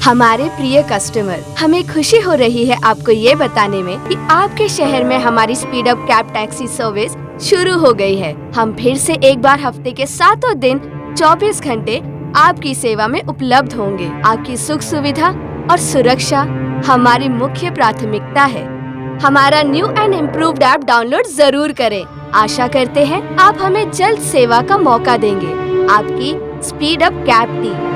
हमारे प्रिय कस्टमर, हमें खुशी हो रही है आपको ये बताने में कि आपके शहर में हमारी speed up cab taxi service शुरू हो गई है। हम फिर से एक बार हफ्ते के 7 दिन 24 घंटे आपकी सेवा में उपलब्ध होंगे। आपकी सुख सुविधा और सुरक्षा हमारी मुख्य प्राथमिकता है। हमारा new and improved app download जरूर करें। आशा करते हैं आप हमें जल्द सेवा का मौका देंगे। आपकी स्पीड अप कैब टीम।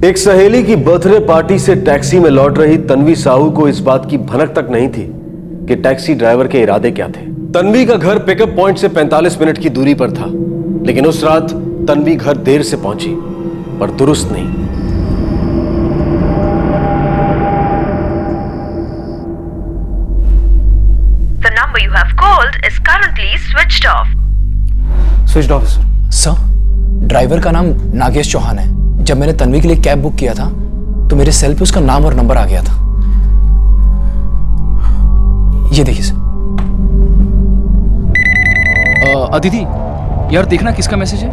एक सहेली की बर्थडे पार्टी से टैक्सी में लौट रही तन्वी साहू को इस बात की भनक तक नहीं थी कि टैक्सी ड्राइवर के इरादे क्या थे। तन्वी का घर पिकअप पॉइंट से 45 मिनट की दूरी पर था, लेकिन उस रात तन्वी घर देर से पहुंची, पर दुरुस्त नहीं। The number you have called is currently switched off. Switch off sir, driver का नाम नागेश चौहान है। जब मैंने तन्वी के लिए कैब बुक किया था तो मेरे सेल पे उसका नाम और नंबर आ गया था। ये देखिए सर। अदिति, यार देखना किसका मैसेज है।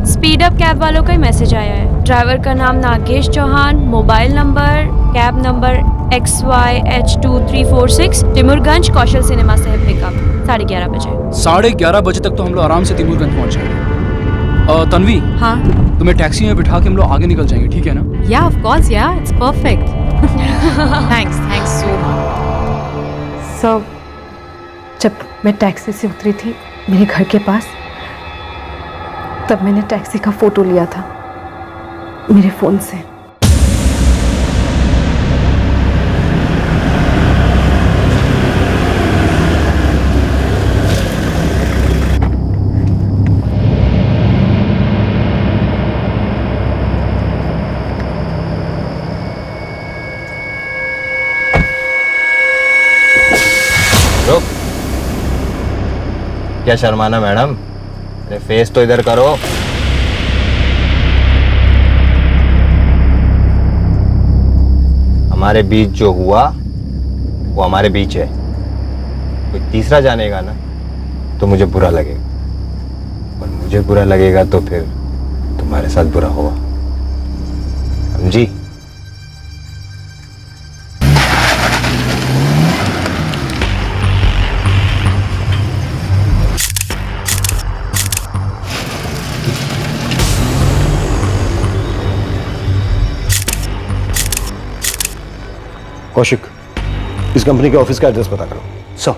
स्पीड अप कैब वालों का ही मैसेज आया है। ड्राइवर का नाम Nagesh Chauhan, mobile number cab number XYH2346, Timurganj Kaushal cinema से है पिकअप 11:30 बजे। 11:30 बजे तक तो हम लोग आराम से तिमुरगंज पहुंच जाएंगे। तन्वी, हाँ, तुम्हें टैक्सी में बिठा के हम लोग आगे निकल जाएंगे, ठीक है ना? Yeah of course, yeah it's perfect. Thanks so much. So जब मैं टैक्सी से उतरी थी मेरे घर के पास, तब मैंने टैक्सी का फोटो लिया था मेरे फोन से। क्या शर्माना मैडम, अरे फेस तो इधर करो। हमारे बीच जो हुआ वो हमारे बीच है। कोई तीसरा जानेगा ना तो मुझे बुरा लगेगा, और मुझे बुरा लगेगा तो फिर तुम्हारे साथ बुरा होगा, समझी? कौशिक, इस कंपनी के ऑफिस का एड्रेस पता करो। सर।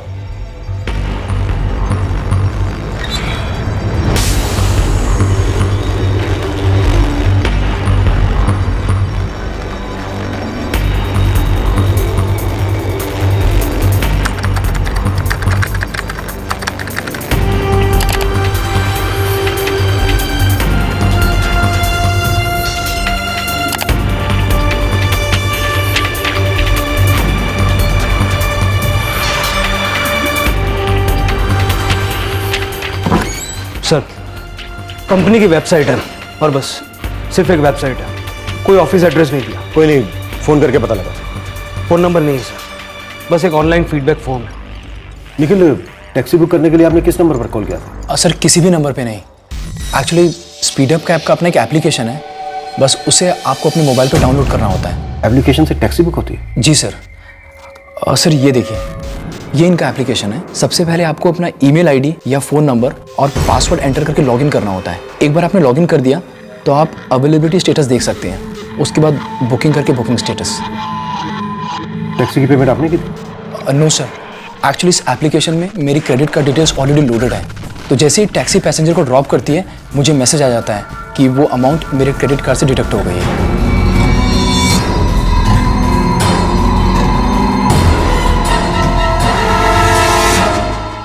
सर, कंपनी की वेबसाइट है और बस सिर्फ एक वेबसाइट है, कोई ऑफिस एड्रेस नहीं दिया। कोई नहीं, फोन करके पता लगा। फ़ोन नंबर नहीं है सर, बस एक ऑनलाइन फीडबैक फॉर्म है। निखिल, टैक्सी बुक करने के लिए आपने किस नंबर पर कॉल किया था? सर, किसी भी नंबर पे नहीं। एक्चुअली स्पीडअप कैब का अपना एक एप्लीकेशन है, बस उसे आपको अपने मोबाइल पे डाउनलोड करना होता है। एप्लीकेशन से टैक्सी बुक होती है? जी सर। सर ये देखिए, ये इनका एप्लीकेशन है। सबसे पहले आपको अपना ईमेल आईडी या फ़ोन नंबर और पासवर्ड एंटर करके लॉगिन करना होता है। एक बार आपने लॉगिन कर दिया तो आप अवेलेबिलिटी स्टेटस देख सकते हैं, उसके बाद बुकिंग करके बुकिंग स्टेटस। टैक्सी की पेमेंट आपने की थी? नो सर, एक्चुअली इस एप्लीकेशन में मेरी credit card details already loaded है, तो जैसे ही टैक्सी पैसेंजर को ड्रॉप करती है मुझे मैसेज आ जाता है कि वो अमाउंट मेरे क्रेडिट कार्ड से डिडक्ट हो गई है।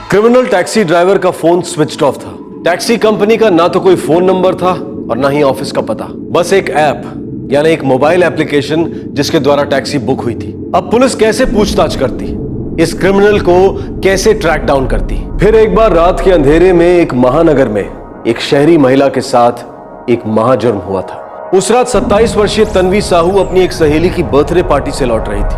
क्रिमिनल टैक्सी ड्राइवर का फोन स्विच्ड ऑफ था। टैक्सी कंपनी का ना तो कोई फोन नंबर था और ना ही ऑफिस का पता, बस एक ऐप यानी एक मोबाइल एप्लीकेशन जिसके द्वारा टैक्सी बुक हुई थी। अब पुलिस कैसे पूछताछ करती, इस क्रिमिनल को कैसे ट्रैक डाउन करती? फिर एक बार रात के अंधेरे में एक महानगर में एक शहरी महिला के साथ एक महाजुर्म हुआ था। उस रात 27 वर्षीय तन्वी साहू अपनी एक सहेली की बर्थडे पार्टी से लौट रही थी।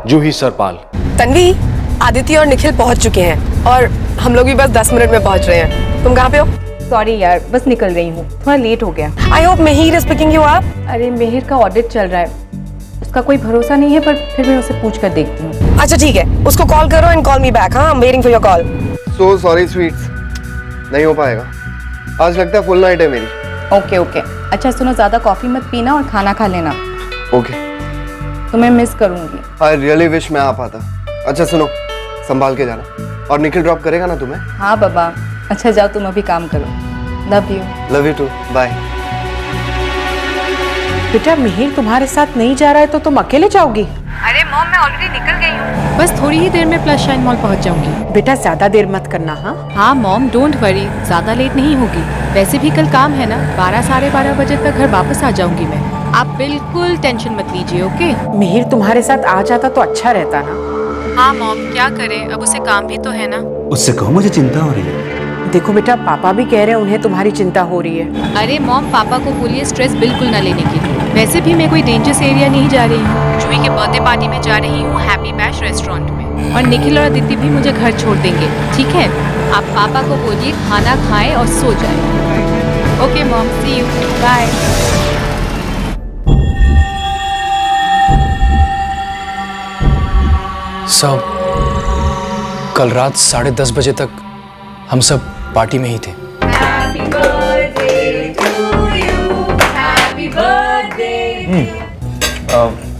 जूही सरपाल। तन्वी, आदित्य और निखिल पहुंच चुके हैं और हम लोग भी बस 10 मिनट में पहुंच रहे हैं। तुम कहाँ पे हो? सॉरी यार, बस निकल रही हूँ, थोड़ा लेट हो गया। I hope Mehir is picking you up. अरे मेहिर का ऑडिट चल रहा है, उसका कोई भरोसा नहीं है, पर फिर मैं उसे पूछ कर देखती हूँ। अच्छा ठीक है, उसको कॉल करो एंड कॉल मी बैक। हाँ, I am waiting for your call. So sorry sweets, नहीं हो पाएगा। आज लगता है फुल नाइट है मेरी। ओके ओके, अच्छा सुनो, ज्यादा कॉफी मत पीना और खाना खा लेना। ओके। तुम्हें मिस करूंगी। आई रियली विश मैं आ पाता। अच्छा सुनो, संभाल के जाना, और निखिल ड्रॉप करेगा ना तुम्हें? हाँ बाबा। अच्छा जाओ, तुम अभी काम करो। Love you. Love you too, bye. बेटा मिहिर तुम्हारे साथ नहीं जा रहा है तो तुम अकेले जाओगी? अरे मॉम, मैं ऑलरेडी निकल गई हूँ। बस थोड़ी ही देर में प्लस शाइन मॉल पहुंच जाऊंगी। बेटा ज्यादा देर मत करना। हाँ मॉम, डोंट वरी, ज्यादा लेट नहीं होगी। वैसे भी कल काम है ना, 12 साढ़े 12 बजे तक घर वापस आ जाऊंगी मैं। आप बिल्कुल टेंशन मत लीजिए, ओके? मिहिर तुम्हारे साथ आ जाता तो अच्छा रहता ना। हाँ मॉम, क्या करें, अब उसे काम भी तो है ना। उससे कहो मुझे चिंता हो रही है। देखो बेटा, पापा भी कह रहे हैं उन्हें तुम्हारी चिंता हो रही है। अरे मॉम, पापा को बोलिए स्ट्रेस बिल्कुल ना लेने के लिए। वैसे भी मैं कोई डेंजरस एरिया नहीं जा रही हूँ, जूही के बर्थडे पार्टी में जा रही हूँ, हैप्पी बैश रेस्टोरेंट में। और निखिल और अदिति भी मुझे घर छोड़ देंगे, ठीक है? आप पापा को बोलिए खाना खाएं और सो जाएं। Okay mom, see you, bye. सब कल रात 10:30 बजे तक हम सब पार्टी में ही थे।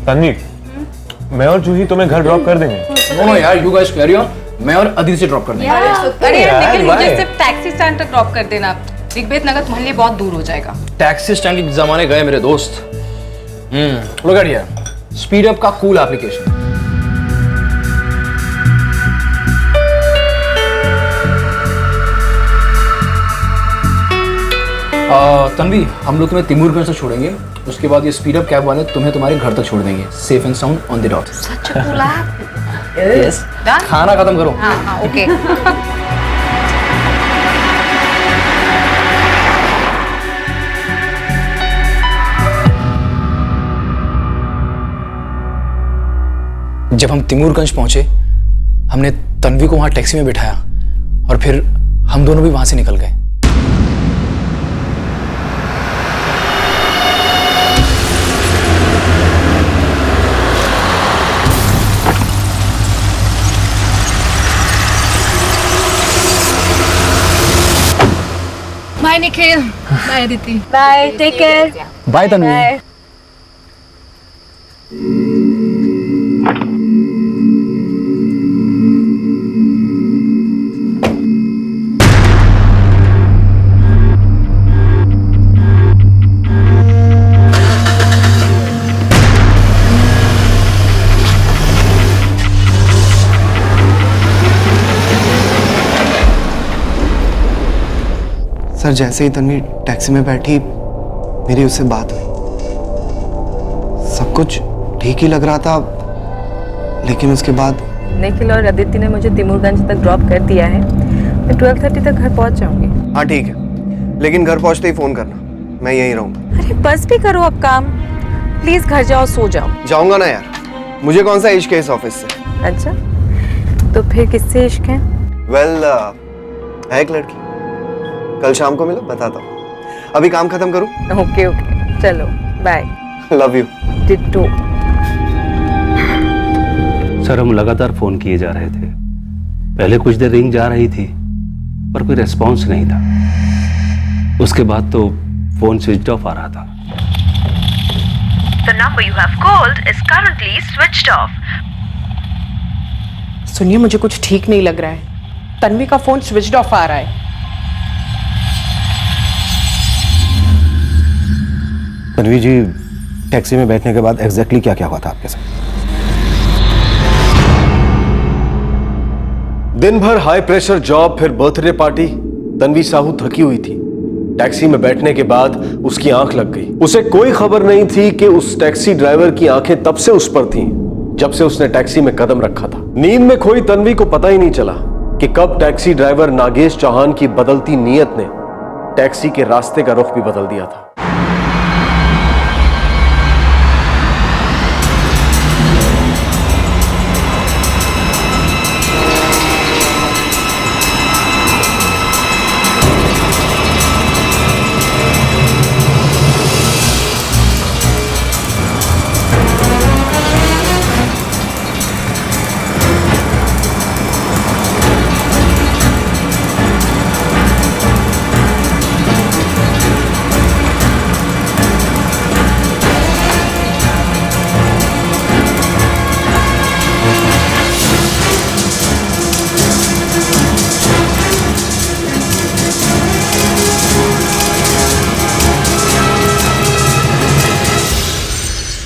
तन्वी, मैं और जूही तुम्हें घर ड्रॉप कर देंगे। नो यार, यू गाइस कैरी ऑन, मैं और अदिति से ड्रॉप कर देंगे। अरे यार, मुझे सिर्फ टैक्सी स्टैंड तक ड्रॉप कर देना। ऋग्वेद नगर तुम्हारे लिए बहुत दूर हो जाएगा। टैक्सी स्टैंड के जमाने गए मेरे दोस्त। Look at here, speed up का कूल एप्लीकेशन। तन्वी, हम लोग तुम्हें तिमूरगंज से छोड़ेंगे, उसके बाद ये स्पीड अप कैब वाले तुम्हें तुम्हारे घर तक छोड़ देंगे, safe and sound on the dot. Such cool app. Yes, खाना खत्म करो। हाँ, ओके। जब हम तिमूरगंज पहुंचे, हमने तन्वी को वहां टैक्सी में बिठाया और फिर हम दोनों भी वहां से निकल गए। Bye Nikhil, bye Aditi. Bye, take care. Bye Tanvi. Sir, जैसे ही तन्वी टैक्सी में बैठी मेरी उससे बात हुई। सब कुछ ठीक ही लग रहा था, लेकिन उसके बाद निखिल और अदिति ने मुझे तिमूरगंज तक ड्रॉप कर दिया है मैं 12:30 तक घर पहुंच जाऊंगी। हाँ ठीक है, लेकिन घर पहुंचते ही फोन करना, मैं यहीं रहूंगा। अरे बस भी करो अब काम, प्लीज घर जाओ, सो जाओ। जाऊंगा ना यार, मुझे कौन सा इश्क है इस ऑफिस से। अच्छा, तो फिर किससे इश्क है? वेल, है एक लड़की, कल शाम को मिलो, बताता हूँ। अभी काम खत्म करूँ? ओके ओके, चलो bye. Love you. Ditto. Sir, हम लगातार फोन किए जा रहे थे। पहले कुछ देर रिंग जा रही थी पर कोई रेस्पॉन्स नहीं था। उसके बाद तो फोन स्विच ऑफ आ रहा था। The number you have called is currently switched off. सुनिए, मुझे कुछ ठीक नहीं लग रहा है। तन्वी का फोन स्विच्ड ऑफ आ रहा है। तन्वी जी, टैक्सी में बैठने के बाद एग्जैक्टली क्या क्या हुआ था आपके साथ? दिन भर हाई प्रेशर जॉब, फिर बर्थडे पार्टी। तन्वी साहू थकी हुई थी। टैक्सी में बैठने के बाद उसकी आंख लग गई। उसे कोई खबर नहीं थी कि उस टैक्सी ड्राइवर की आंखें तब से उस पर थीं जब से उसने टैक्सी में कदम रखा था। नींद में खोई तन्वी को पता ही नहीं चला कि कब टैक्सी ड्राइवर नागेश चौहान की बदलती नीयत ने टैक्सी के रास्ते का रुख भी बदल दिया था।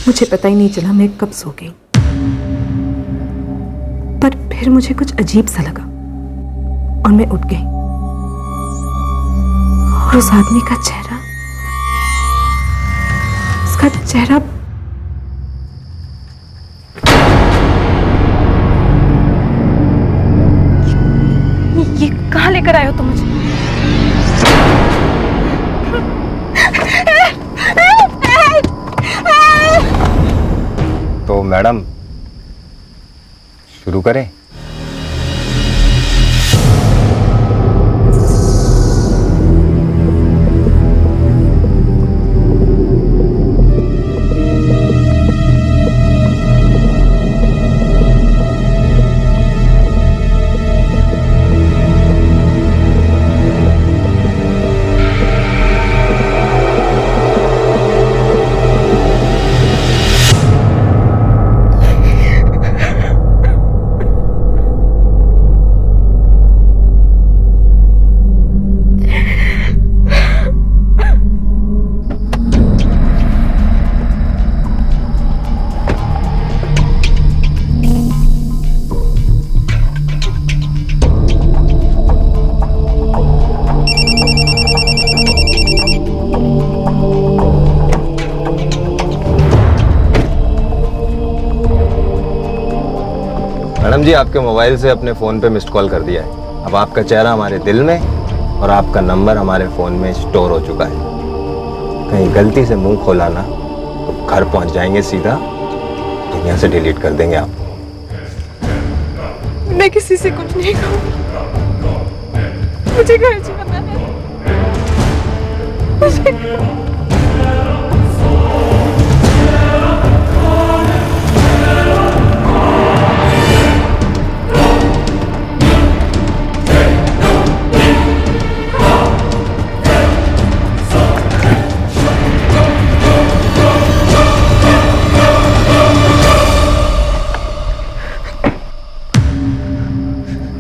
मुझे पता ही नहीं चला मैं कब सो गई, पर फिर मुझे कुछ अजीब सा लगा और मैं उठ गई। और उस आदमी का चेहरा, उसका चेहरा ये कहाँ लेकर आए हो तुम मुझे? तो मैडम शुरू करें? मैडम जी, आपके मोबाइल से अपने फ़ोन पे मिस्ड कॉल कर दिया है। अब आपका चेहरा हमारे दिल में और आपका नंबर हमारे फ़ोन में स्टोर हो चुका है। कहीं गलती से मुंह खोला ना तो घर पहुंच जाएंगे सीधा, दुनिया से डिलीट कर देंगे आपको। मैं किसी से कुछ नहीं कहूँगी, मुझे घर जाना है। मुझे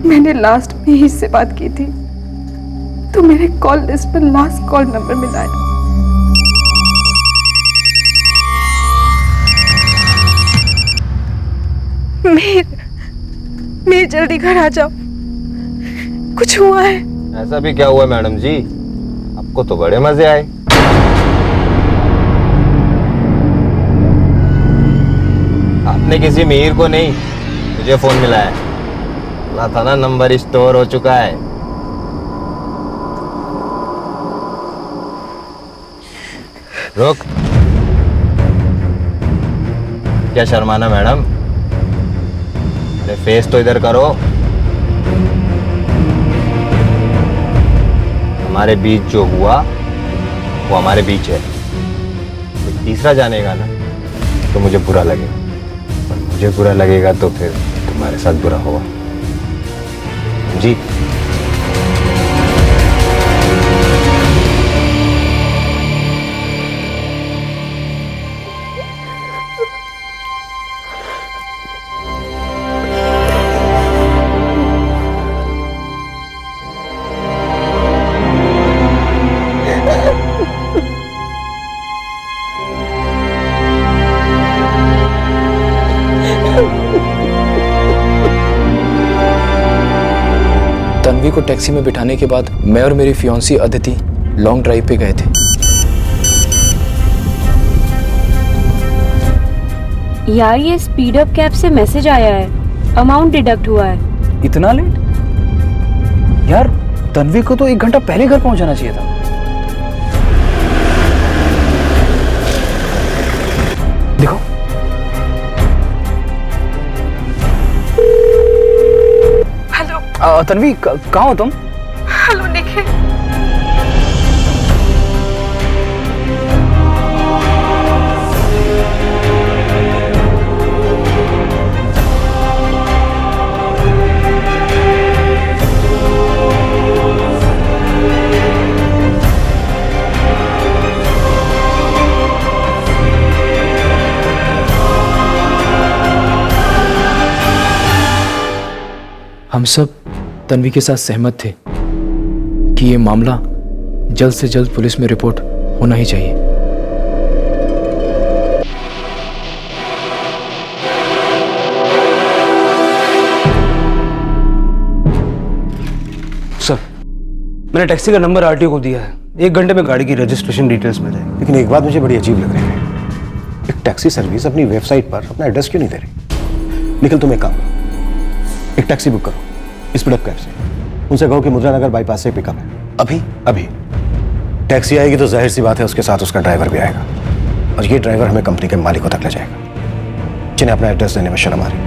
मैंने लास्ट में ही इससे बात की थी तो मेरे कॉल लिस्ट पर लास्ट कॉल नंबर मिला है। मेरे जल्दी घर आ जाओ, कुछ हुआ है। ऐसा भी क्या हुआ मैडम जी, आपको तो बड़े मजे आए। आपने किसी मीर को नहीं, मुझे फोन मिला है। बोला था ना नंबर स्टोर हो चुका है, रुक। क्या शर्माना मैडम? अरे फेस तो इधर करो। हमारे बीच जो हुआ वो हमारे बीच है। कोई तीसरा जानेगा ना तो मुझे बुरा लगेगा, और मुझे बुरा लगेगा तो फिर तुम्हारे साथ बुरा होगा जी। तन्वी को टैक्सी में बिठाने के बाद मैं और मेरी फियांसी अदिति लॉन्ग ड्राइव पे गए थे। यार ये स्पीड अप कैब से मैसेज आया है, अमाउंट डिडक्ट हुआ है। इतना लेट? यार तन्वी को तो 1 घंटा पहले घर पहुंचाना चाहिए था। देखो हेलो तन्वी, कहाँ हो तुम? हेलो निखिल। हम सब तन्वी के साथ सहमत थे कि ये मामला जल्द से जल्द पुलिस में रिपोर्ट होना ही चाहिए। सर, मैंने टैक्सी का नंबर आरटीओ को दिया है। 1 घंटे में गाड़ी की रजिस्ट्रेशन डिटेल्स मिल जाएगी। लेकिन एक बात मुझे बड़ी अजीब लग रही है, एक टैक्सी सर्विस अपनी वेबसाइट पर अपना एड्रेस क्यों नहीं दे रही? निखिल, तुम एक काम करो, एक टैक्सी बुक करो स्पीडअप कैब से। उनसे कहो कि मुद्रा नगर बाईपास से पिकअप है। अभी टैक्सी आएगी तो जाहिर सी बात है उसके साथ उसका ड्राइवर भी आएगा, और ये ड्राइवर हमें कंपनी के मालिकों तक ले जाएगा जिन्हें अपना एड्रेस देने में शर्म आ रही।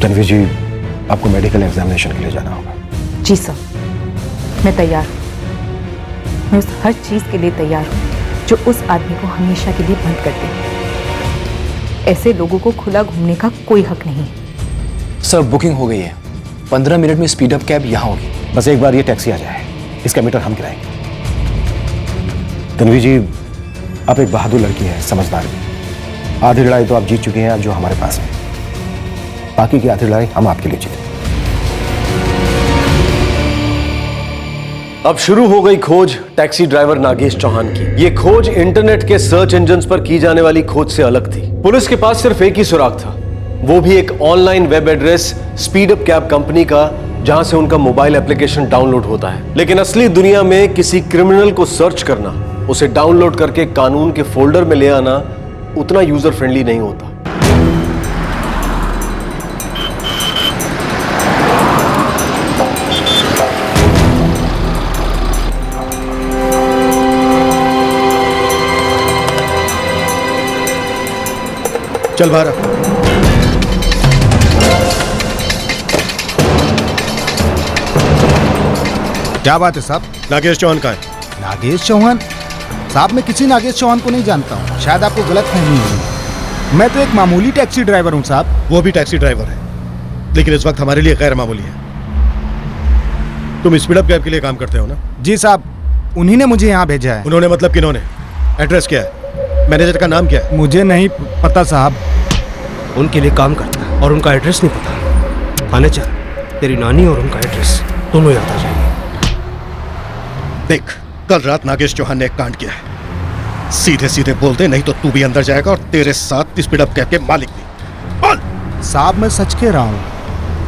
तन्वी जी, आपको मेडिकल एग्जामिनेशन के लिए जाना होगा। जी सर, मैं तैयार हूँ। मैं उस हर चीज के लिए तैयार हूँ जो उस आदमी को हमेशा के लिए बंद कर दे। ऐसे लोगों को खुला घूमने का कोई हक नहीं। सर, बुकिंग हो गई है। 15 मिनट में स्पीडअप कैब यहाँ होगी। बस एक बार ये टैक्सी आ जाए, इसका मीटर हम गिराएंगे। तन्वी जी, आप एक बहादुर लड़की हैं, समझदार भी। आधी लड़ाई तो आप जीत चुकी हैं, अब जो हमारे पास है, बाकी की आधी लड़ाई हम आपके लिए जीतेंगे। अब शुरू हो गई खोज टैक्सी ड्राइवर नागेश चौहान की। ये खोज इंटरनेट के सर्च इंजन्स पर की जाने वाली खोज से अलग थी। पुलिस के पास सिर्फ एक ही सुराग था, वो भी एक online web address Speedup cab company का, जहां से उनका मोबाइल एप्लीकेशन डाउनलोड होता है। लेकिन असली दुनिया में किसी क्रिमिनल को सर्च करना, उसे डाउनलोड करके कानून के फोल्डर में ले आना उतना यूजर फ्रेंडली नहीं होता। चल बाहर। क्या बात है साहब? नागेश चौहान कहाँ है? नागेश चौहान? साहब, मैं किसी नागेश चौहान को नहीं जानता हूँ, शायद आपको गलतफहमी हुई। मैं तो एक मामूली टैक्सी ड्राइवर हूँ साहब। वो भी टैक्सी ड्राइवर है, लेकिन इस वक्त हमारे लिए गैर मामूली है। तुम स्पीडअप कैब के लिए काम करते हो ना? जी साहब, उन्हीं ने मुझे यहाँ भेजा है। उन्होंने मतलब किन्होंने? एड्रेस क्या है? मैनेजर का नाम क्या है? मुझे नहीं पता साहब। उनके लिए काम करता है और उनका एड्रेस नहीं पता। आने चल, तेरी नानी और उनका एड्रेस दोनों याद आ जाएंगे। देख, कल रात नागेश चौहान ने एक कांड किया है। सीधे सीधे बोल दे, नहीं तो तू भी अंदर जाएगा और तेरे साथ स्पीडअप कैब के मालिक भी। बोल। साहब, मैं सच कह रहा हूँ,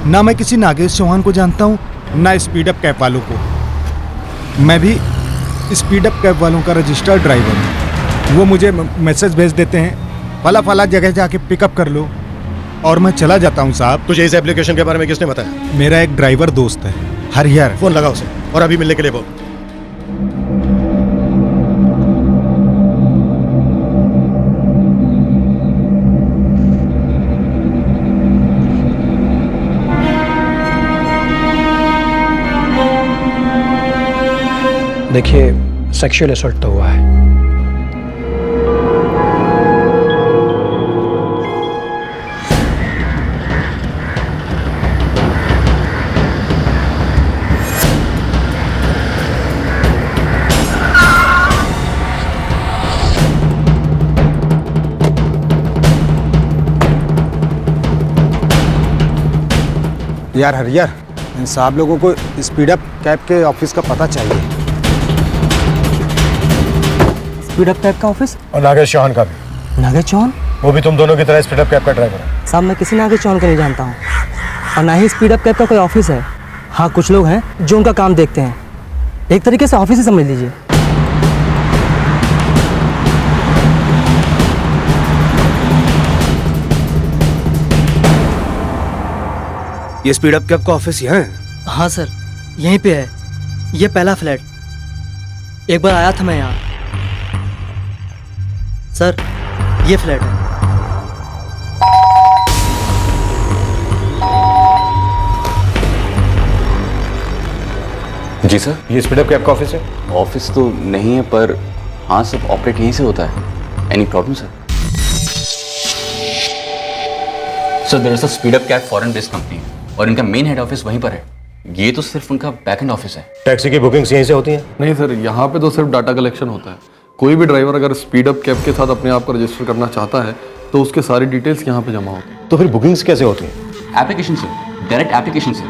ना मैं किसी नागेश चौहान को जानता हूँ, ना स्पीडअप कैब वालों को। मैं भी स्पीडअप कैब वालों का रजिस्टर्ड ड्राइवर हूँ। वो मुझे मैसेज भेज देते हैं, फला फला जगह जाके पिकअप कर लो, और मैं चला जाता हूँ साहब। तुझे इस एप्लीकेशन के बारे में किसने बताया? मेरा एक ड्राइवर दोस्त है, हरिहर। फोन लगा उसे और अभी मिलने के लिए बोल। देखिए सेक्सुअल असॉल्ट तो हुआ है। यार हरियर, इन साहब लोगों को स्पीड अप कैब के ऑफिस का पता चाहिए। स्पीड अप कैब का ऑफिस? और नागेश चौहान का भी। नागेश चौहान? वो भी तुम दोनों की तरह स्पीड अप कैब का ड्राइवर है। साहब मैं किसी नागेश चौहान को नहीं जानता हूँ, और ना ही स्पीड अप कैब का कोई ऑफिस है। हाँ, कुछ लोग हैं जो उनका काम देखते हैं, एक तरीके से ऑफिस ही समझ लीजिए। ये स्पीड अप कैब का ऑफिस यहाँ है? हाँ सर, यहीं पे है। ये पहला फ्लैट। एक बार आया था मैं यहाँ। सर, ये फ्लैट है। जी सर, ये स्पीड अप कैब का ऑफिस है? ऑफिस तो नहीं है, पर हाँ सब ऑपरेट यहीं से होता है। Any problem sir? Sir there is a Speedup cab foreign based company और इनका मेन हेड ऑफिस वहीं पर है। ये तो सिर्फ उनका बैक एंड ऑफिस है। टैक्सी की बुकिंग्स यहीं से होती हैं? नहीं सर, यहाँ पे तो सिर्फ डाटा कलेक्शन होता है। कोई भी ड्राइवर अगर स्पीड अप कैब के साथ अपने आप को रजिस्टर करना चाहता है तो उसके सारी डिटेल्स यहाँ पे जमा होती हैं। तो फिर बुकिंग्स कैसे होती हैं? एप्लीकेशन से, डायरेक्ट एप्लीकेशन से।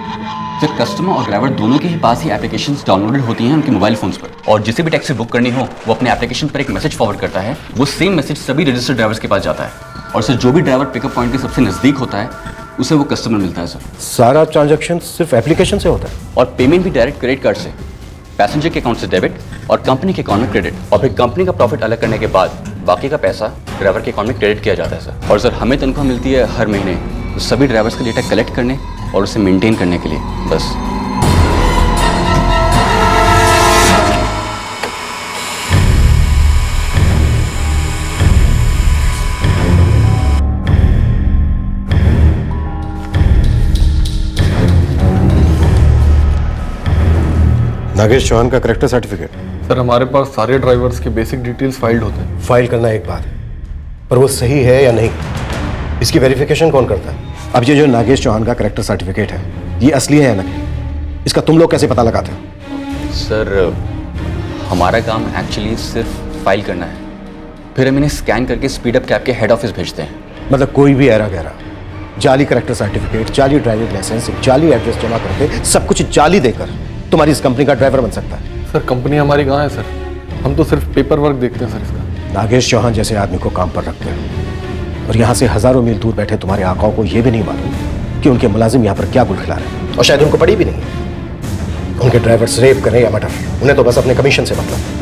सर कस्टमर और ड्राइवर दोनों के ही पास ही एप्लीकेशंस डाउनलोडेड होती हैं उनके मोबाइल फोन्स पर, और जिसे भी टैक्सी बुक करनी हो वो अपने एप्लीकेशन पर एक मैसेज फॉरवर्ड करता है। वो सेम मैसेज सभी रजिस्टर्ड ड्राइवर्स के पास जाता है, और सर जो भी ड्राइवर पिकअप पॉइंट के सबसे नजदीक होता है उसे वो कस्टमर मिलता है। सर सारा ट्रांजैक्शन सिर्फ एप्लीकेशन से होता है? और पेमेंट भी डायरेक्ट क्रेडिट कार्ड से, पैसेंजर के अकाउंट से डेबिट और कंपनी के अकाउंट में क्रेडिट, और फिर कंपनी का प्रॉफिट अलग करने के बाद बाकी का पैसा ड्राइवर के अकाउंट में क्रेडिट किया जाता है। सर और सर हमें तनख्वाह मिलती है हर महीने तो सभी ड्राइवर्स का डेटा कलेक्ट करने और उसे मेंटेन करने के लिए बस। नागेश चौहान का करेक्टर सर्टिफिकेट? सर हमारे पास सारे ड्राइवर्स के बेसिक डिटेल्स फाइल्ड होते हैं। फाइल करना एक बात है, पर वो सही है या नहीं इसकी वेरिफिकेशन कौन करता है? अब ये जो नागेश चौहान का करेक्टर सर्टिफिकेट है ये असली है या नकली, इसका तुम लोग कैसे पता लगाते हो? सर हमारा काम एक्चुअली सिर्फ फाइल करना है, फिर हम इन्हें स्कैन करके स्पीड अप कैब के हेड ऑफिस भेजते हैं। मतलब कोई भी एरा गैरा, जाली करेक्टर सर्टिफिकेट, जाली ड्राइविंग लाइसेंस, जाली एड्रेस जमा करके सब कुछ जाली देकर तुम्हारी इस कंपनी का ड्राइवर बन सकता है? सर कंपनी हमारी कहाँ है सर, हम तो सिर्फ पेपर वर्क देखते हैं सर इसका। नागेश चौहान जैसे आदमी को काम पर रखते हो और यहाँ से हजारों मील दूर बैठे तुम्हारे आकाओं को यह भी नहीं मालूम कि उनके मुलाजिम यहाँ पर क्या गुल खिला रहे हैं, और शायद उनको पड़ी भी नहीं। उनके ड्राइवर्स रेप करें या मर्डर, उन्हें तो बस अपने कमीशन से मतलब।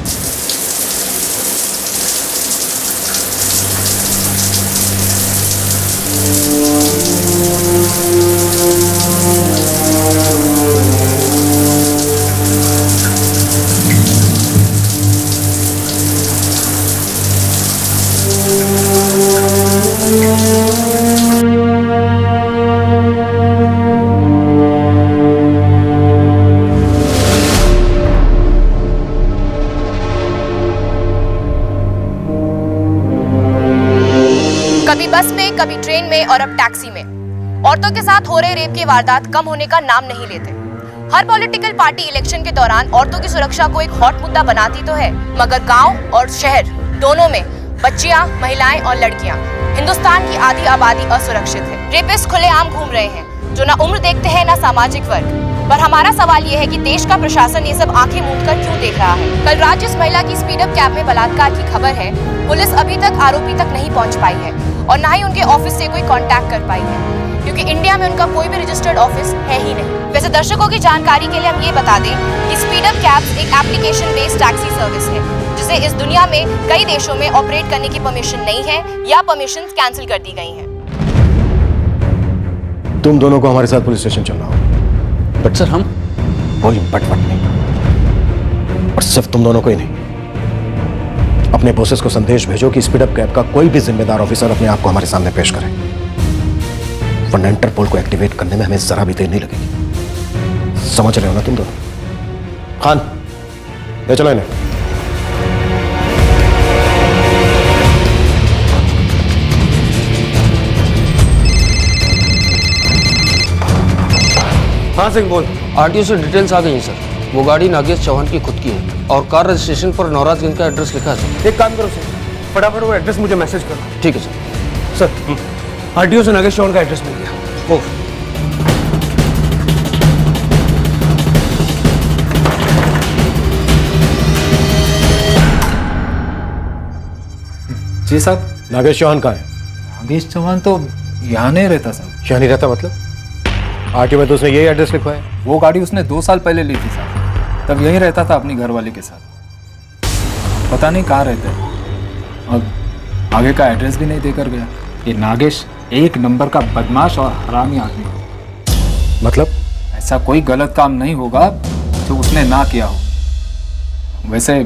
कभी बस में, कभी ट्रेन में और अब टैक्सी में औरतों के साथ हो रहे रेप की वारदात कम होने का नाम नहीं लेते। हर पॉलिटिकल पार्टी इलेक्शन के दौरान औरतों की सुरक्षा को एक हॉट मुद्दा बनाती तो है, मगर गांव और शहर दोनों में बच्चियां, महिलाएं और लड़कियां, हिंदुस्तान की आधी आबादी असुरक्षित है। रेपिस्ट खुलेआम घूम रहे हैं जो ना उम्र देखते हैं ना सामाजिक वर्ग। पर हमारा सवाल ये है कि देश का प्रशासन ये सब आंखें मूंद कर क्यों देख रहा है? कल रात जिस महिला की स्पीड अप कैब में बलात्कार की खबर है, पुलिस अभी तक आरोपी तक नहीं पहुंच पाई है और ना ही उनके ऑफिस से कोई कांटेक्ट कर पाई है, क्योंकि इंडिया में उनका कोई भी रजिस्टर्ड ऑफिस है ही नहीं। वैसे दर्शकों की जानकारी के लिए हम ये बता दें कि स्पीड अप कैब्स एक एप्लीकेशन बेस्ड टैक्सी सर्विस है जिसे इस दुनिया में कई देशों में ऑपरेट करने की परमिशन नहीं है या परमिशन कैंसिल कर दी गई हैं। तुम दोनों को हमारे साथ पुलिस स्टेशन चलना होगा। बट सर हम कोई बटवट नहीं, और सिर्फ तुम दोनों को ही नहीं, अपने बॉसेस को संदेश भेजो कि स्पीड अप कैब का कोई भी जिम्मेदार ऑफिसर अपने आप को हमारे सामने पेश करे, वरना इंटरपोल को एक्टिवेट करने में हमें जरा भी देर नहीं लगेगी। समझ रहे हो ना तुम दोनों? खान ले चलो इन्हें। हाँ सिंह बोल। आरटीओ से डिटेल्स आ गई हैं सर। वो गाड़ी नागेश चौहान की खुद की है और कार रजिस्ट्रेशन पर नौराजगंज का एड्रेस लिखा है सर। एक काम करो सर, फटाफट वो एड्रेस मुझे मैसेज करो। ठीक है सर। सर आरटीओ से नागेश चौहान का एड्रेस मिल गया। ओह जी साहब। नागेश चौहान कहाँ है? नागेश चौहान तो यहाँ नहीं रहता साहब। यहाँ नहीं रहता मतलब? आरटीओ में तो उसने यही एड्रेस लिखवा है। वो गाड़ी उसने 2 साल पहले ली थी साहब, तब यहीं रहता था अपनी घरवाली के साथ। पता नहीं कहाँ रहते हैं, अब आगे का एड्रेस भी नहीं देकर गया। ये नागेश एक नंबर का बदमाश और हरामी आदमी है। मतलब? ऐसा कोई गलत काम नहीं होगा जो उसने ना किया हो। वैसे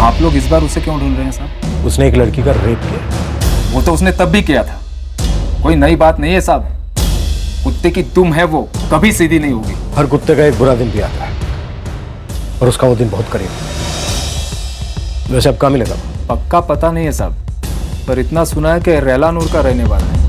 आप लोग इस बार उसे क्यों ढूंढ रहे हैं साहब? उसने एक लड़की का रेप किया। वो तो उसने तब भी किया था, कोई नई बात नहीं है साहब। कुत्ते की दुम है वो, कभी सीधी नहीं होगी। हर कुत्ते का एक बुरा दिन भी आता है और उसका वो दिन बहुत करीब है। वैसे अब कहाँ मिलेगा? पक्का पता नहीं है साहब, पर इतना सुना है कि रेलानूर का रहने वाला है।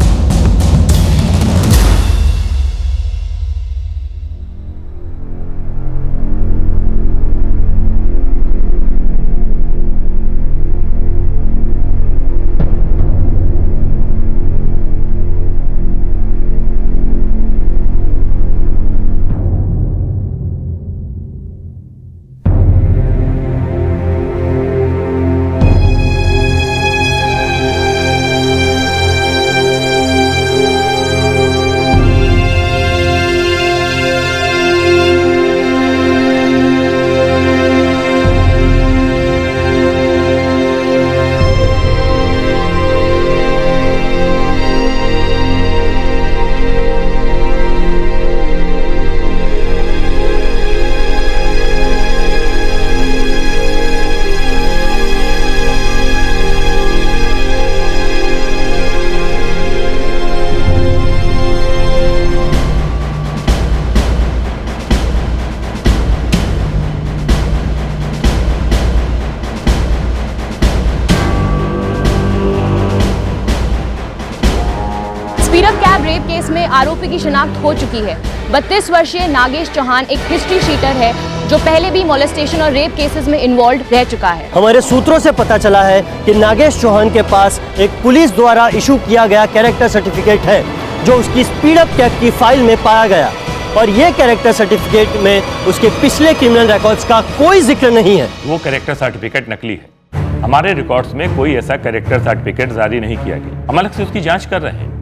Speed up cab rape case में आरोपी की शिनाख्त हो चुकी है। 32 वर्षीय नागेश चौहान एक हिस्ट्री शीटर है जो पहले भी मोलेस्टेशन और रेप केसेस में इन्वॉल्व रह चुका है। हमारे सूत्रों से पता चला है कि नागेश चौहान के पास एक पुलिस द्वारा इशू किया गया कैरेक्टर सर्टिफिकेट है जो उसकी स्पीड अप कैब की फाइल में पाया गया, और ये कैरेक्टर सर्टिफिकेट में उसके पिछले क्रिमिनल रिकॉर्ड्स का कोई जिक्र नहीं है। वो कैरेक्टर सर्टिफिकेट नकली है। हमारे रिकॉर्ड्स में कोई ऐसा कैरेक्टर सर्टिफिकेट जारी नहीं किया गया। हम अलग से उसकी जांच कर रहे हैं,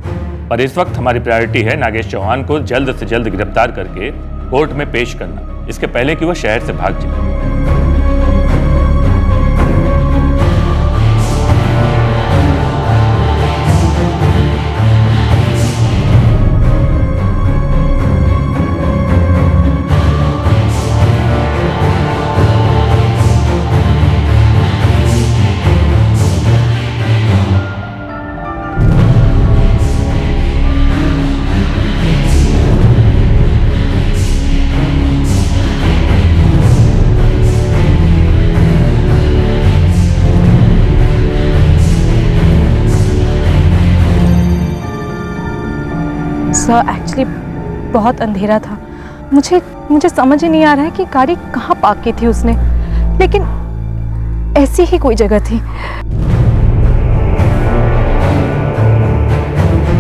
पर इस वक्त हमारी प्रायोरिटी है नागेश चौहान को जल्द से जल्द गिरफ्तार करके कोर्ट में पेश करना, इसके पहले कि वो शहर से भाग जाए। सर एक्चुअली बहुत अंधेरा था, मुझे समझ ही नहीं आ रहा है कि गाड़ी कहाँ पार्क की थी उसने, लेकिन ऐसी ही कोई जगह थी।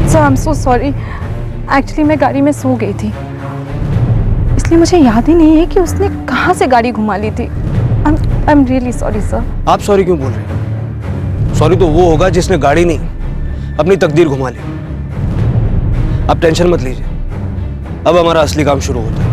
Sir I am so sorry, actually मैं गाड़ी में सो गई थी, इसलिए मुझे याद ही नहीं है कि उसने कहाँ से गाड़ी घुमा ली थी। I am really sorry sir. आप सॉरी क्यों बोल रहे हैं? सॉरी तो वो होगा जिसने गाड़ी नहीं अपनी तकदीर घुमा ली। आप टेंशन मत लीजिए, अब हमारा असली काम शुरू होता है।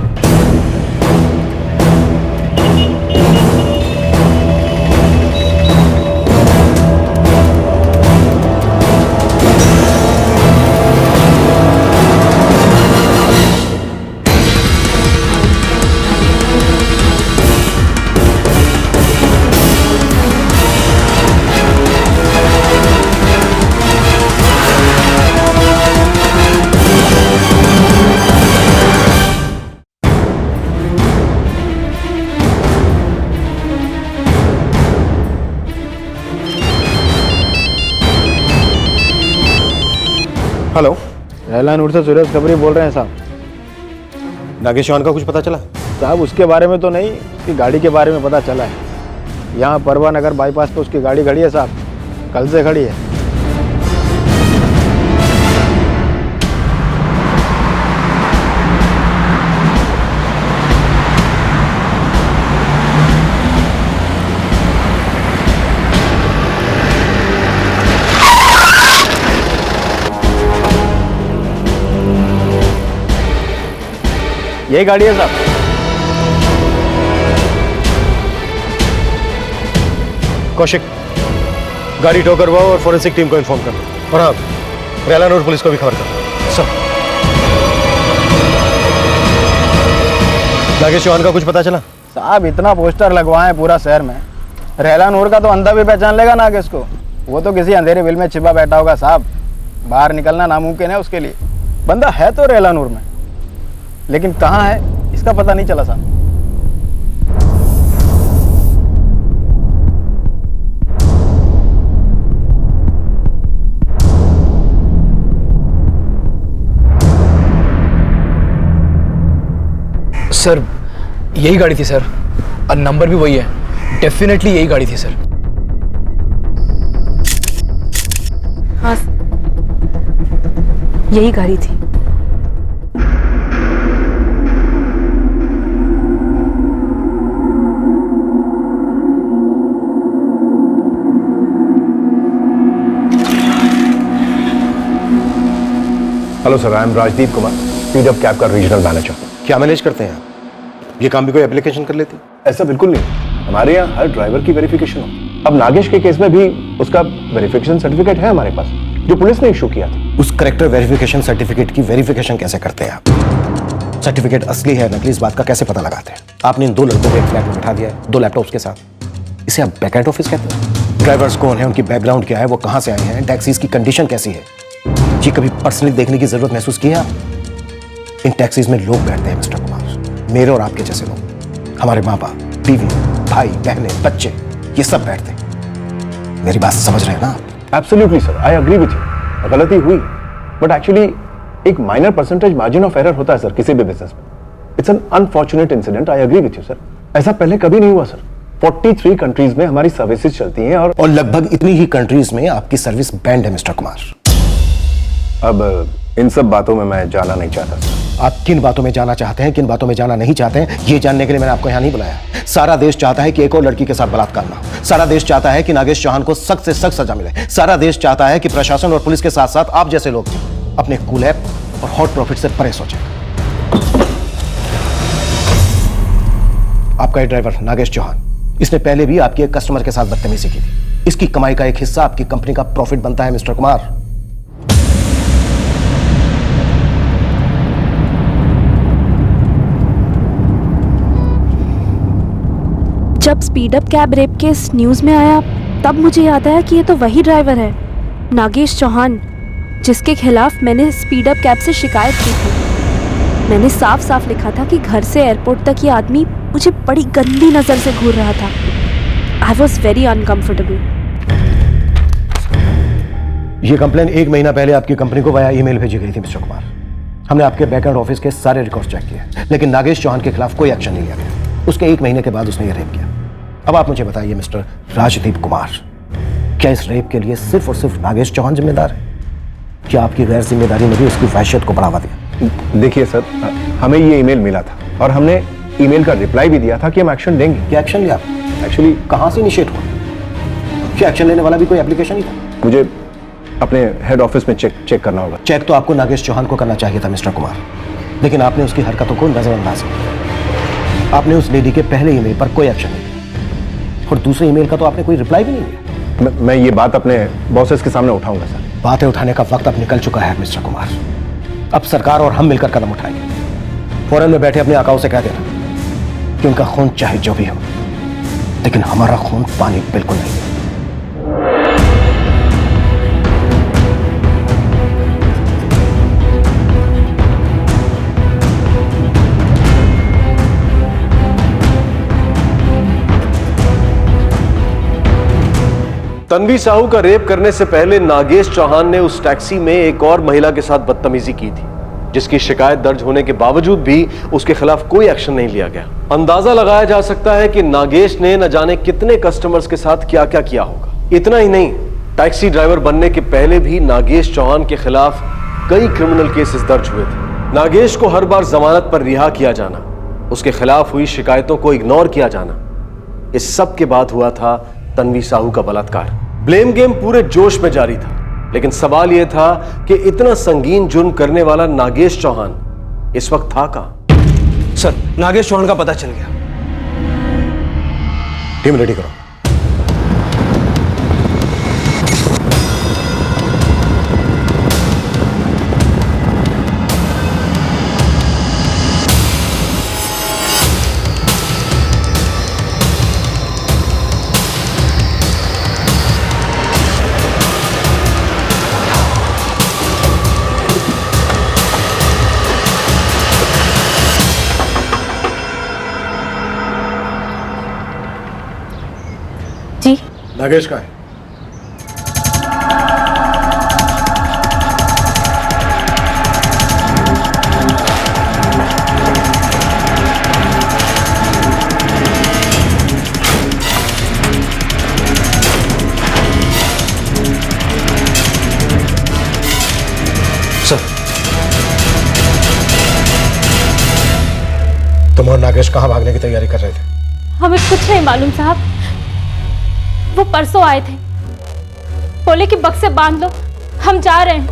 हेलो, रैलानूर से सुरेश खबरी बोल रहे हैं साहब। नागेश चौहान का कुछ पता चला? साहब उसके बारे में तो नहीं, उसकी गाड़ी के बारे में पता चला है। यहाँ परवा नगर बाईपास पे उसकी गाड़ी खड़ी है साहब, कल से खड़ी है। यही गाड़ी है साहब। कौशिक, गाड़ी टो करवाओ और फोरेंसिक टीम को इन्फॉर्म कर दो। और हाँ, रैलानूर पुलिस को भी खबर करो। सब। नागेश चौहान का कुछ पता चला? साहब इतना पोस्टर लगवाए पूरा शहर में, रैलानूर का तो अंधा भी पहचान लेगा नागेश को। वो तो किसी अंधेरे बिल में छिपा बैठा होगा साहब, बाहर निकलना नामुमकिन है उसके लिए। बंदा है तो रैलानूर में, लेकिन कहाँ है इसका पता नहीं चला साहब। सर यही गाड़ी थी सर, और नंबर भी वही है। डेफिनेटली यही गाड़ी थी सर। हाँ, यही गाड़ी थी। Hello sir, I am Rajdeep Kumar, Speedup cab का रीजनल मैनेजर। क्या मैनेज करते हैं आप? ये काम भी कोई एप्लीकेशन कर लेती? ऐसा बिल्कुल नहीं, हमारे यहाँ हर ड्राइवर की वेरिफिकेशन हो। अब नागेश के केस में भी उसका वेरिफिकेशन सर्टिफिकेट है हमारे पास, जो पुलिस ने इशू किया था। उस करेक्टर वेरिफिकेशन सर्टिफिकेट की वेरिफिकेशन कैसे करते हैं आप? सर्टिफिकेट असली है नकली, इस बात का कैसे पता लगाते हैं? आपने इन 2 लड़कों को एक फ्लैट में बिठा दिया है, 2 लैपटॉप्स के साथ। इसे आप बैकएंड ऑफिस कहते हैं? ड्राइवर्स कौन है, उनकी बैकग्राउंड क्या है, वो कहाँ से आए हैं, टैक्सीज की कंडीशन कैसी है, ये कभी पर्सनली देखने की जरूरत महसूस की है आप? इन टैक्सीज में लोग बैठते हैं मिस्टर कुमार, मेरे और आपके जैसे लोग। हमारे माँ बाप, बीवी, भाई, बहनें, बच्चे, ये सब बैठते हैं। मेरी बात समझ रहे हैं ना आप? Absolutely sir, I agree with you. गलती हुई, बट एक्चुअली एक minor percentage margin of error होता है सर किसी भी बिजनेस में। It's an unfortunate incident, I agree with you sir. ऐसा पहले कभी नहीं हुआ सर। 43 कंट्रीज में हमारी सर्विसेज चलती हैं और लगभग इतनी ही कंट्रीज में आपकी सर्विस बैंड है मिस्टर कुमार। अब इन सब बातों में मैं जाना नहीं चाहता सर। आप किन बातों में जाना चाहते हैं, किन बातों में जाना नहीं चाहते हैं, ये जानने के लिए मैंने आपको यहाँ नहीं बुलाया। सारा देश चाहता है कि एक और लड़की के साथ बलात्कार ना हो। सारा देश चाहता है कि नागेश चौहान को सख्त से सख्त सजा मिले। सारा देश चाहता है कि प्रशासन और पुलिस के साथ साथ आप जैसे लोग अपने कूल ऐप और हॉट प्रॉफिट से परे सोचें। आपका ये ड्राइवर नागेश चौहान, इसने पहले भी आपके एक कस्टमर के साथ बदतमीजी की थी। इसकी कमाई का एक हिस्सा आपकी कंपनी का प्रॉफिट बनता है मिस्टर कुमार। जब Speedup cab rape case news में आया तब मुझे याद आया कि ये तो वही ड्राइवर है, नागेश चौहान, जिसके खिलाफ मैंने स्पीडअप कैब से शिकायत की थी। मैंने साफ साफ लिखा था कि घर से एयरपोर्ट तक ये आदमी मुझे बड़ी गंदी नज़र से घूर रहा था। I was very uncomfortable. ये कंप्लेन 1 महीना पहले आपकी कंपनी को वाया ईमेल भेजी गई थी मिस्टर कुमार। हमने आपके बैकएंड ऑफिस के सारे रिकॉर्ड चेक किए, लेकिन नागेश चौहान के खिलाफ कोई एक्शन नहीं लिया गया। उसके 1 महीने के बाद उसने ये रेप किया। अब आप मुझे बताइए मिस्टर राजदीप कुमार, क्या इस रेप के लिए सिर्फ और सिर्फ नागेश चौहान जिम्मेदार है? क्या आपकी गैर जिम्मेदारी ने भी उसकी वहशत को बढ़ावा दिया? देखिए सर, हमें ये ईमेल मिला था और हमने ईमेल का रिप्लाई भी दिया था कि हम एक्शन लेंगे। क्या एक्शन लिया? एक्चुअली कहाँ से इनिशिएट हुआ? क्या एक्शन लेने वाला भी कोई एप्लीकेशन ही था? मुझे अपने हेड ऑफिस में चेक करना होगा। चेक तो आपको नागेश चौहान को करना चाहिए था मिस्टर कुमार, लेकिन आपने उसकी हरकतों को नजरअंदाज किया। आपने उस लेडी के पहले ईमेल पर कोई एक्शन नहीं लिया और दूसरे ईमेल का तो आपने कोई रिप्लाई भी नहीं दिया। मैं ये बात अपने बॉसेस के सामने उठाऊंगा सर। बातें उठाने का वक्त अब निकल चुका है मिस्टर कुमार। अब सरकार और हम मिलकर कदम उठाएंगे। फॉरेन में बैठे अपने आकाओं से कह देना कि उनका खून चाहे जो भी हो, लेकिन हमारा खून पानी बिल्कुल नहीं है। तन्वी साहू का रेप करने से पहले नागेश चौहान ने उस टैक्सी में एक और महिला के साथ बदतमीजी की थी, जिसकी शिकायत दर्ज होने के बावजूद भी उसके खिलाफ कोई एक्शन नहीं लिया गया। अंदाजा लगाया जा सकता है कि नागेश ने न जाने कितने कस्टमर्स के साथ क्या क्या किया होगा। इतना ही नहीं, टैक्सी ड्राइवर बनने के पहले भी नागेश चौहान के खिलाफ कई क्रिमिनल केसेस दर्ज हुए थे। नागेश को हर बार जमानत पर रिहा किया जाना, उसके खिलाफ हुई शिकायतों को इग्नोर किया जाना, इस सब के बाद हुआ था तन्वी साहू का बलात्कार। ब्लेम गेम पूरे जोश में जारी था, लेकिन सवाल यह था कि इतना संगीन जुर्म करने वाला नागेश चौहान इस वक्त था कहां? सर, नागेश चौहान का पता चल गया। टीम रेडी करो। जी नागेश का है। सर, तुम और नागेश कहां भागने की तैयारी कर रहे थे? हमें कुछ नहीं मालूम साहब। वो परसों आए थे, बोले कि बक्से बांध लो, हम जा रहे हैं।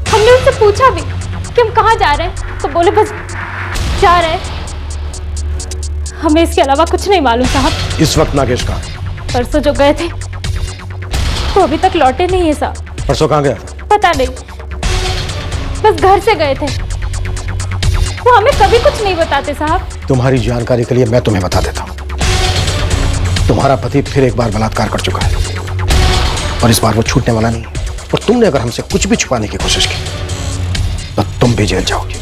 हमने उनसे पूछा भी कि हम कहाँ जा रहे हैं, तो बोले बस जा रहे हैं। हमें इसके अलावा कुछ नहीं मालूम साहब। इस वक्त नागेश कहां है? परसों जो गए थे वो अभी तक लौटे नहीं है साहब। परसों कहां गया? पता नहीं, बस घर से गए थे। वो हमें कभी कुछ नहीं बताते साहब। तुम्हारी जानकारी के लिए मैं तुम्हें बता देता हूं, तुम्हारा पति फिर एक बार बलात्कार कर चुका है और इस बार वो छूटने वाला नहीं है। और तुमने अगर हमसे कुछ भी छुपाने की कोशिश की तो तुम भी जेल जाओगे,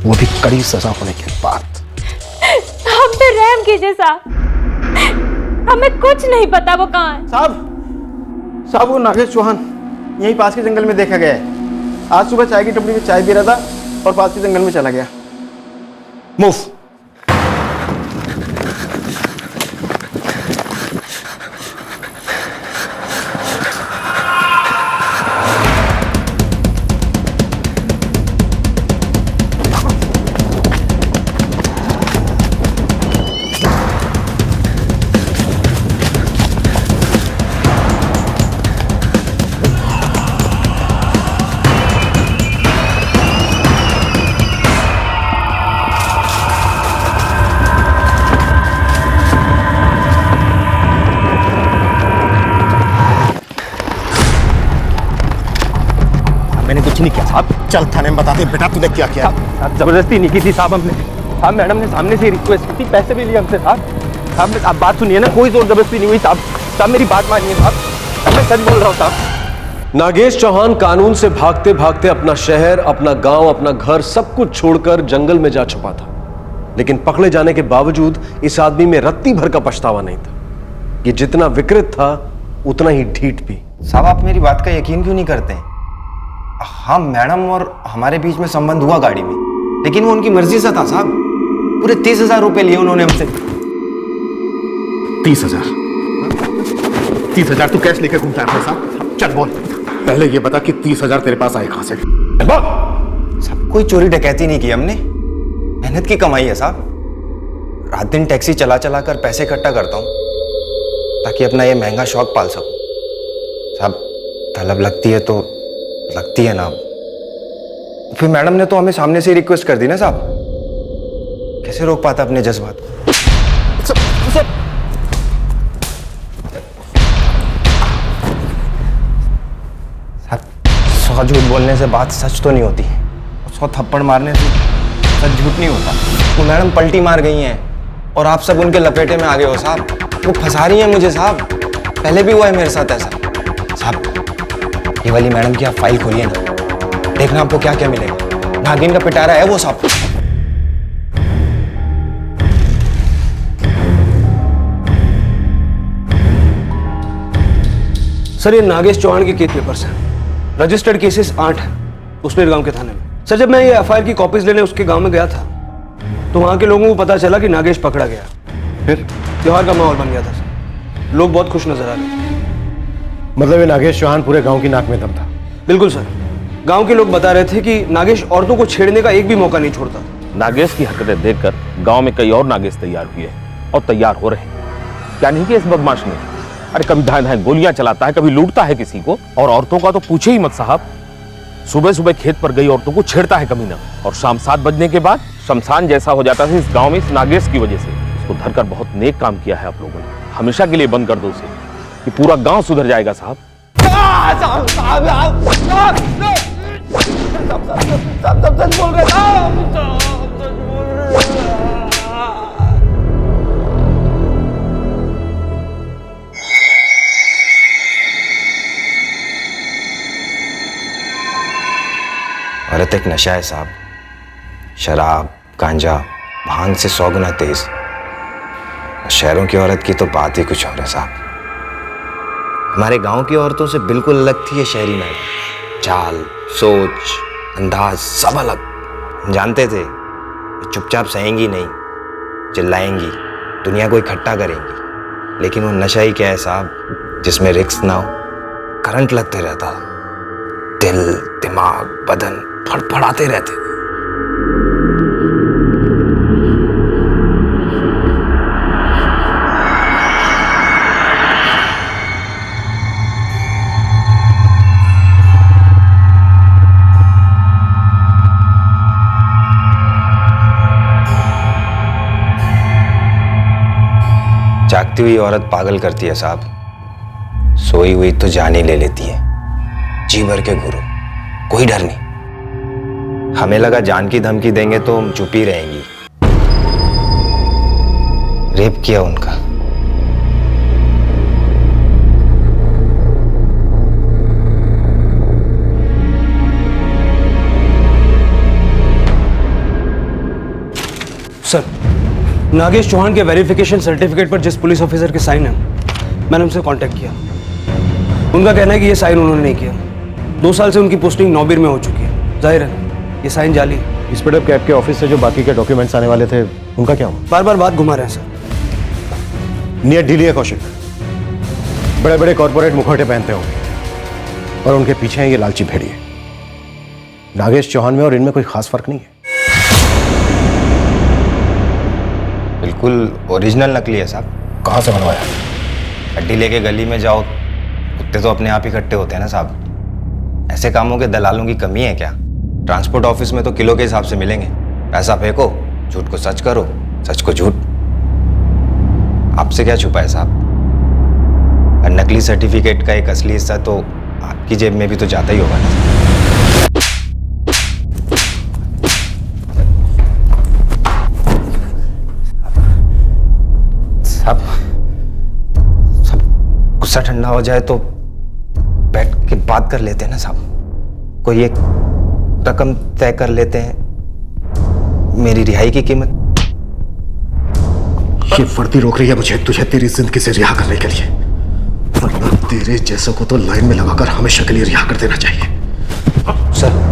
वो भी कड़ी सजा होने के बाद। हम पे रहम कीजिए साहब, हमें कुछ नहीं पता वो कहाँ है। साहब वो नागेश चौहान यहीं पास के जंगल में देखा गया है। आज सुबह चाय की टपरी में चाय पी रहा था और पास के जंगल में चला गया। मूव। मैंने कुछ नहीं किया साहब। चल थाने में बताते बेटा तूने क्या किया। साहब जबरदस्ती नहीं की थी साहब हमने। साहब मैडम ने सामने से रिक्वेस्ट की थी, पैसे भी लिए हमसे साहब। आप बात सुनिए ना, कोई जोर जबरदस्ती नहीं हुई साहब। साहब मेरी बात मानिए साहब, मैं सच बोल रहा हूँ साहब। नागेश चौहान कानून से भागते भागते अपना शहर, अपना गांव, अपना घर सब कुछ छोड़कर जंगल में जा छुपा था, लेकिन पकड़े जाने के बावजूद इस आदमी में रत्ती भर का पछतावा नहीं था। ये जितना विकृत था उतना ही ढीठ भी। साहब आप मेरी बात का यकीन क्यों नहीं करते? हाँ मैडम और हमारे बीच में संबंध हुआ गाड़ी में, लेकिन वो उनकी मर्जी से था साहब। पूरे 30,000 रुपए लिए उन्होंने हमसे। 30,000? 30,000 तू कैश लेकर घूमता है साहब? चल बोल, पहले ये बता कि 30,000 तेरे पास आए कहां से? सब कोई चोरी डकैती नहीं की हमने, मेहनत की कमाई है साहब। रात दिन टैक्सी चला चला कर पैसे इकट्ठा करता हूँ ताकि अपना ये महंगा शौक पाल सकूं। साहब तलब लगती है तो लगती है ना। फिर मैडम ने तो हमें सामने से रिक्वेस्ट कर दी ना साहब, कैसे रोक पाता अपने जज्बात। साहब 100 झूठ बोलने से बात सच तो नहीं होती, 100 थप्पड़ मारने से सच झूठ नहीं होता। वो मैडम पलटी मार गई हैं और आप सब उनके लपेटे में आ गए हो साहब। वो फंसा रही हैं मुझे साहब, पहले भी हुआ है मेरे साथ ऐसा। साहब ये वाली मैडम की आप फाइल खोलिए ना, देखना आपको क्या क्या मिलेगा। नागिन का पिटारा है वो साहब। सर ये नागेश चौहान के केस पेपर्स हैं। रजिस्टर्ड केसेस 8 हैं उसमें गांव के थाने में। सर जब मैं ये एफआईआर की कॉपीज लेने उसके गांव में गया था तो वहां के लोगों को पता चला कि नागेश पकड़ा गया। फिर त्योहार का माहौल बन गया था सर, लोग बहुत खुश नजर आ रहे थे। मतलब ये नागेश चौहान पूरे गांव की नाक में दम था? बिल्कुल सर, गांव के लोग बता रहे थे कि नागेश औरतों को छेड़ने का एक भी मौका नहीं छोड़ता। नागेश की हरकतें देखकर गांव में कई और नागेश तैयार हुए और तैयार हो रहे हैं। क्या नहीं किया इस बदमाश ने? अरे कभी धाए धाए गोलियां चलाता है, कभी लूटता है किसी को, और औरतों का तो पूछे ही मत साहब। सुबह सुबह खेत पर गई औरतों को छेड़ता है कमीना, और शाम 7 बजने के बाद शमशान जैसा हो जाता है इस गांव में इस नागेश की वजह से। इसको धरकर बहुत नेक काम किया है आप लोगों ने। हमेशा के लिए बंद कर दो उसे, कि पूरा गांव सुधर जाएगा साहब। बोल रहे औरत एक नशा है साहब, शराब, गांजा, भांग से 100 गुना तेज। शहरों की औरत की तो बात ही कुछ और है साहब। हमारे गांव की औरतों से बिल्कुल अलग थी ये शहरी नारी। चाल, सोच, अंदाज सब अलग। हम जानते थे चुपचाप सहेंगी नहीं, चिल्लाएंगी, दुनिया को इकट्ठा करेंगी। लेकिन वो नशा ही क्या है साहब जिसमें रिस्क ना हो, करंट लगते रहता, दिल, दिमाग, बदन फड़फड़ाते रहते। जागती हुई औरत पागल करती है साहब, सोई हुई तो जान ही ले लेती है। जी भर के घूरो, कोई डर नहीं। हमें लगा जान की धमकी देंगे तो हम चुप ही रहेंगी। रेप किया उनका। सर, नागेश चौहान के वेरिफिकेशन सर्टिफिकेट पर जिस पुलिस ऑफिसर के साइन है, मैंने उनसे कांटेक्ट किया। उनका कहना है कि ये साइन उन्होंने नहीं किया। 2 साल से उनकी पोस्टिंग नौबीर में हो चुकी है। जाहिर है ये साइन जाली। स्पीडअप कैब के ऑफिस से जो बाकी के डॉक्यूमेंट्स आने वाले थे उनका क्या हुआ? बार बार बात घुमा रहे हैं सर। नियत ढीली है कौशिक। बड़े बड़े कॉर्पोरेट मुखौटे पहनते होंगे और उनके पीछे हैं ये लालची भेड़िए। नागेश चौहान में और इनमें कोई खास फर्क नहीं है। बिल्कुल ओरिजिनल नकली है साहब। कहाँ से बनवाया? हड्डी लेके गली में जाओ, कुत्ते तो अपने आप ही इकट्ठे होते हैं ना साहब। ऐसे कामों के दलालों की कमी है क्या? ट्रांसपोर्ट ऑफिस में तो किलो के हिसाब से मिलेंगे। पैसा फेंको, झूठ को सच करो, सच को झूठ। आपसे क्या छुपा है साहब? और नकली सर्टिफिकेट का एक असली हिस्सा तो आपकी जेब में भी तो जाता ही होगा ना। सब गुस्सा ठंडा हो जाए तो बैठ के बात कर लेते हैं ना साहब। कोई एक रकम तय कर लेते हैं, मेरी रिहाई की कीमत। ये वर्दी रोक रही है मुझे तुझे तेरी जिंदगी से रिहा करने के लिए, वरना तेरे जैसों को तो लाइन में लगाकर हमेशा के लिए रिहा कर देना चाहिए। सर,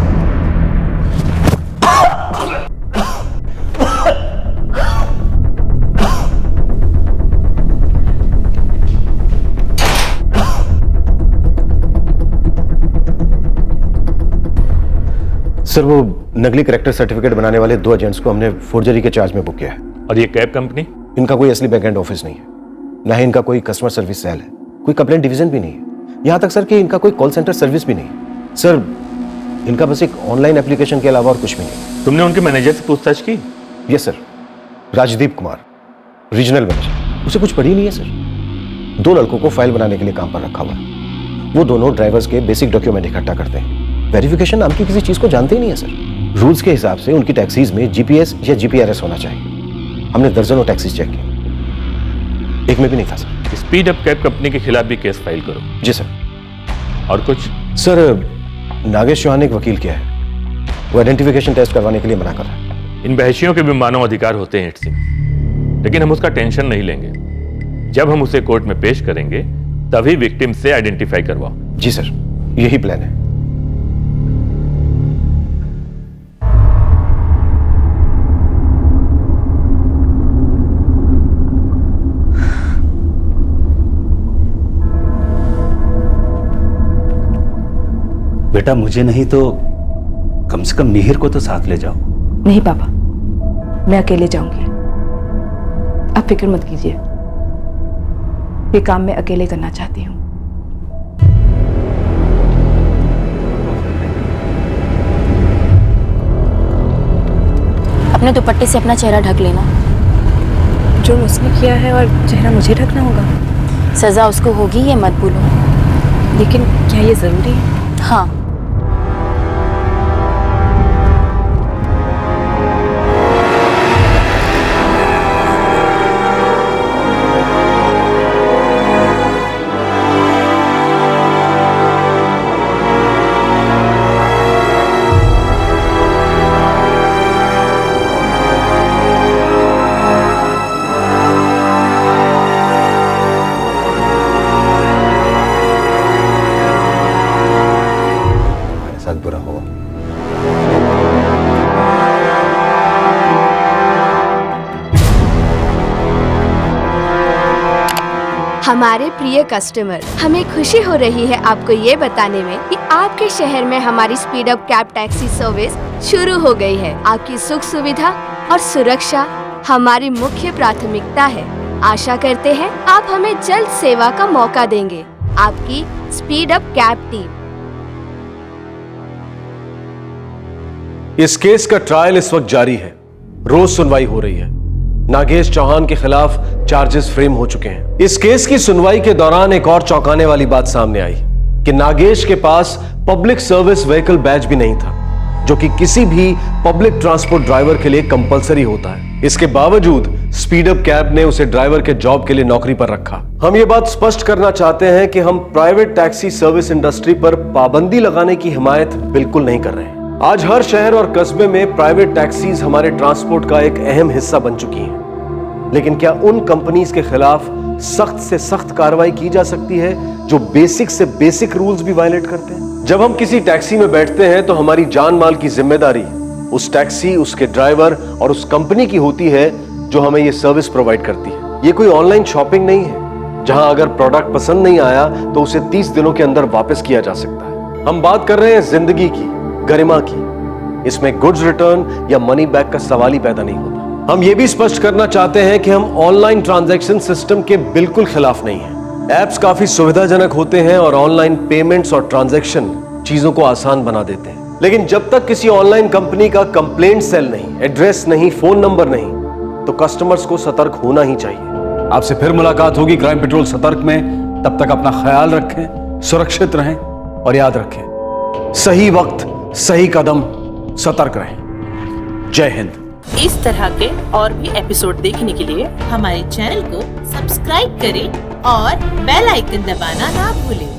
सर वो नकली करेक्टर सर्टिफिकेट बनाने वाले 2 एजेंट्स को हमने फोर्जरी के चार्ज में बुक किया है। और ये कैब कंपनी? इनका कोई असली बैकएंड ऑफिस नहीं है, ना ही इनका कोई कस्टमर सर्विस सेल है, कोई कंप्लेंट डिवीजन भी नहीं है। यहाँ तक सर कि इनका कोई कॉल सेंटर सर्विस भी नहीं है। सर इनका बस एक ऑनलाइन एप्लीकेशन के अलावा और कुछ भी नहीं। तुमने उनके मैनेजर से पूछताछ की? Yes sir, Rajdeep Kumar, regional manager. उसे पड़ी ही नहीं है सर। 2 लड़कों को फाइल बनाने के लिए काम पर रखा हुआ है। वो दोनों ड्राइवर्स के बेसिक डॉक्यूमेंट इकट्ठा करते हैं। वेरिफिकेशन नाम की किसी चीज को जानते ही नहीं है सर। रूल्स के हिसाब से उनकी टैक्सीज में जीपीएस या जीपीआरएस होना चाहिए। हमने दर्जनों टैक्सीज चेक की, एक में भी नहीं था sir. Speed up cab company के खिलाफ भी केस फाइल करो। जी सर। और कुछ? सर नागेश चौहान ने एक वकील किया है, वो आइडेंटिफिकेशन टेस्ट करवाने के लिए मना कर रहा है। इन बहशियों के भी मानव अधिकार होते हैं इट सिंह, लेकिन हम उसका टेंशन नहीं लेंगे। जब हम उसे कोर्ट में पेश करेंगे तभी विक्टिम से आइडेंटिफाई करवाओ। जी सर, यही प्लान है। बेटा मुझे नहीं तो कम से कम मिहिर को तो साथ ले जाओ। नहीं पापा, मैं अकेले जाऊंगी। आप फिक्र मत कीजिए, ये काम मैं अकेले करना चाहती हूँ। अपने दुपट्टे से अपना चेहरा ढक लेना। जो उसने किया है और चेहरा मुझे ढकना होगा? सजा उसको होगी, ये मत भूलो। लेकिन क्या ये जरूरी है? हाँ। बुरा हुआ। हमारे प्रिय कस्टमर, हमें खुशी हो रही है आपको ये बताने में कि आपके शहर में हमारी speed up cab taxi service शुरू हो गई है। आपकी सुख सुविधा और सुरक्षा हमारी मुख्य प्राथमिकता है। आशा करते हैं आप हमें जल्द सेवा का मौका देंगे। आपकी स्पीड अप कैब टीम। इस केस का ट्रायल इस वक्त जारी है, रोज सुनवाई हो रही है। नागेश चौहान के खिलाफ चार्जेस फ्रेम हो चुके हैं। इस केस की सुनवाई के दौरान एक और चौंकाने वाली बात सामने आई कि नागेश के पास पब्लिक सर्विस व्हीकल बैज भी नहीं था, जो कि किसी भी पब्लिक ट्रांसपोर्ट ड्राइवर के लिए कंपलसरी होता है। इसके बावजूद स्पीड अप कैब ने उसे ड्राइवर के जॉब के लिए नौकरी पर रखा। हम ये बात स्पष्ट करना चाहते हैं कि हम प्राइवेट टैक्सी सर्विस इंडस्ट्री पर पाबंदी लगाने की हिमायत बिल्कुल नहीं कर रहे हैं। आज हर शहर और कस्बे में प्राइवेट टैक्सीज हमारे ट्रांसपोर्ट का एक अहम हिस्सा बन चुकी हैं। लेकिन क्या उन कंपनीज के खिलाफ सख्त से सख्त कार्रवाई की जा सकती है जो बेसिक से बेसिक रूल्स भी वायलेट करते हैं? जब हम किसी टैक्सी में बैठते हैं तो हमारी जान माल की जिम्मेदारी उस टैक्सी, उसके ड्राइवर और उस कंपनी की होती है जो हमें ये सर्विस प्रोवाइड करती है। ये कोई ऑनलाइन शॉपिंग नहीं है जहां अगर प्रोडक्ट पसंद नहीं आया तो उसे 30 दिनों के अंदर वापस किया जा सकता है। हम बात कर रहे हैं जिंदगी की, गरिमा की। इसमें गुड्स रिटर्न या मनी बैक का सवाल ही पैदा नहीं होता। हम ये भी स्पष्ट करना चाहते हैं कि हम ऑनलाइन ट्रांजैक्शन सिस्टम के बिल्कुल खिलाफ नहीं हैं। एप्स काफी सुविधाजनक होते हैं और ऑनलाइन पेमेंट्स और ट्रांजैक्शन चीजों को आसान बना देते हैं। लेकिन जब तक किसी ऑनलाइन कंपनी का कंप्लेंट सेल नहीं, एड्रेस नहीं, फोन नंबर नहीं, तो कस्टमर्स को सतर्क होना ही चाहिए। आपसे फिर मुलाकात होगी क्राइम पेट्रोल सतर्क में। तब तक अपना ख्याल रखें, सुरक्षित रहें और याद रखें, सही वक्त सही कदम, सतर्क रहें। जय हिंद। इस तरह के और भी एपिसोड देखने के लिए हमारे चैनल को सब्सक्राइब करें और बेल आइकन दबाना ना भूलें।